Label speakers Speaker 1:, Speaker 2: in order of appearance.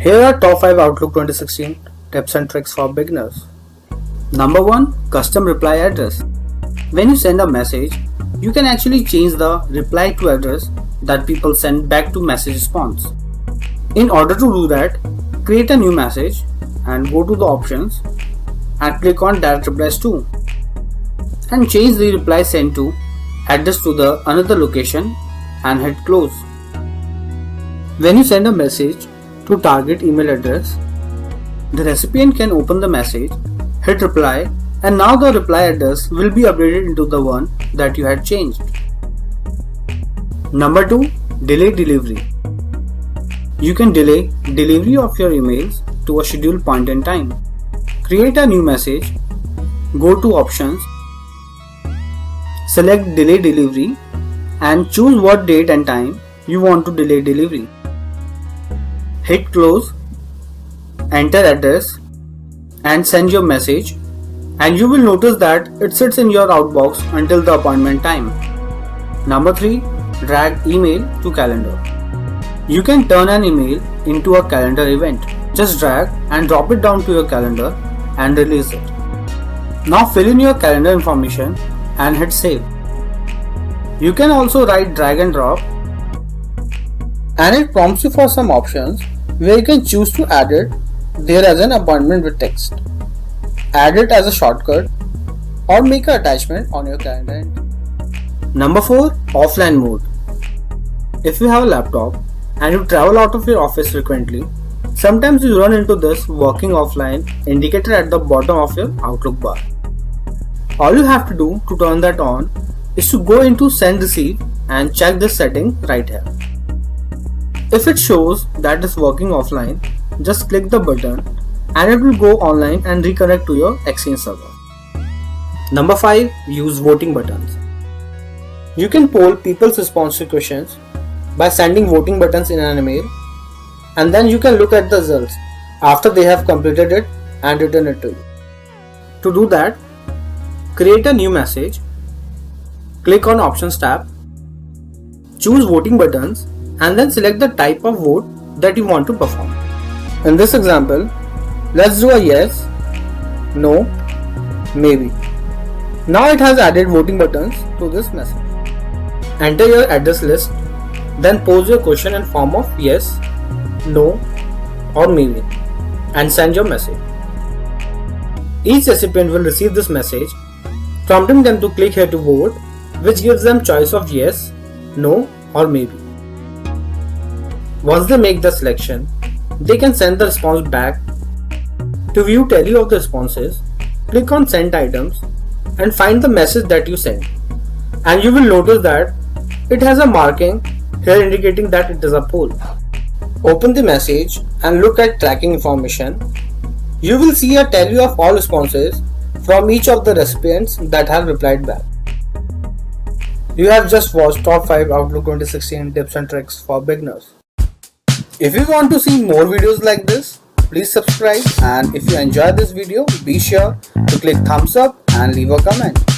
Speaker 1: Here are top 5 Outlook 2016 tips and tricks for beginners. Number 1. Custom reply address. When you send a message, you can actually change the reply to address that people send back to message response. In order to do that, create a new message and go to the options and click on direct replies to and change the reply sent to address to the another location and hit close. When you send a message to target email address, the recipient can open the message, hit reply, and now the reply address will be updated into the one that you had changed. Number 2. Delay delivery. You can delay delivery of your emails to a scheduled point in time. Create a new message, go to options, select delay delivery and choose what date and time you want to delay delivery. Hit close, enter address and send your message, and you will notice that it sits in your outbox until the appointment time. Number 3. Drag email to calendar. You can turn an email into a calendar event. Just drag and drop it down to your calendar and release it. Now fill in your calendar information and hit save. You can also write drag and drop, and it prompts you for some options where you can choose to add it there as an appointment with text, add it as a shortcut, or make an attachment on your calendar. Number 4. Offline mode. If you have a laptop and you travel out of your office frequently, sometimes you run into this working offline indicator at the bottom of your Outlook bar. All you have to do to turn that on is to go into Send Receive and check this setting right here. If it shows that it's working offline, just click the button and it will go online and reconnect to your Exchange server. Number 5. Use voting buttons. You can poll people's response to questions by sending voting buttons in an email, and then you can look at the results after they have completed it and return it to you. To do that, create a new message, click on Options tab, choose voting buttons and then select the type of vote that you want to perform. In this example, let's do a yes, no, maybe. Now it has added voting buttons to this message. Enter your address list, then pose your question in form of yes, no or maybe and send your message. Each recipient will receive this message prompting them to click here to vote, which gives them choice of yes, no or maybe. Once they make the selection, they can send the response back. To view tally of the responses, click on Sent Items and find the message that you sent, and you will notice that it has a marking here indicating that it is a poll. Open the message and look at tracking information. You will see a tally of all responses from each of the recipients that have replied back. You have just watched top 5 Outlook 2016 tips and tricks for beginners. If you want to see more videos like this, please subscribe, and if you enjoyed this video, be sure to click thumbs up and leave a comment.